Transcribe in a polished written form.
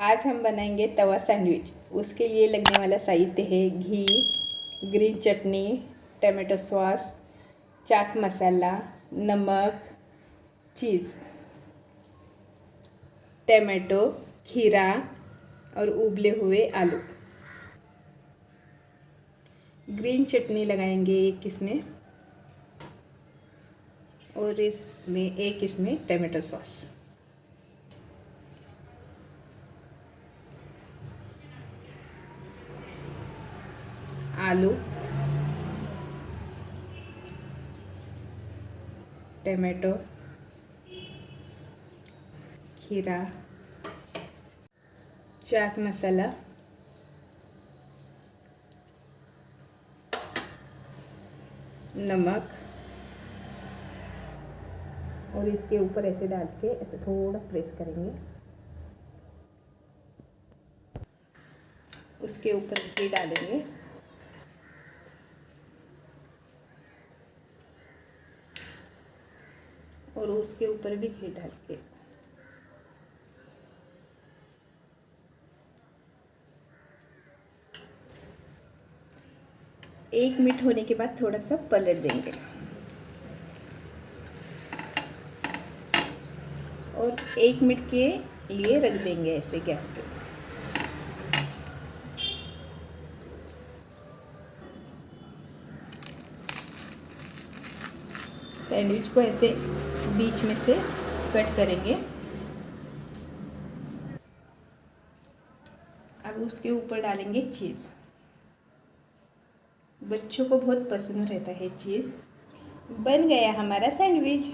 आज हम बनाएंगे तवा सैंडविच। उसके लिए लगने वाला साहित्य है घी, ग्रीन चटनी, टमाटो सॉस, चाट मसाला, नमक, चीज़, टमाटो, खीरा और उबले हुए आलू। ग्रीन चटनी लगाएंगे एक इसमें और इसमें एक इसमें टमाटो सॉस। आलू, टमाटो, खीरा, चाट मसाला, नमक और इसके ऊपर ऐसे डाल के ऐसे थोड़ा प्रेस करेंगे। उसके ऊपर घी डालेंगे और उसके ऊपर भी घी डाल के एक मिनट होने के बाद थोड़ा सा पलट देंगे और 1 मिनट के लिए रख देंगे ऐसे गैस पे। सैंडविच को ऐसे बीच में से कट करेंगे। अब उसके ऊपर डालेंगे चीज़। बच्चों को बहुत पसंद रहता है चीज़। बन गया हमारा सैंडविच।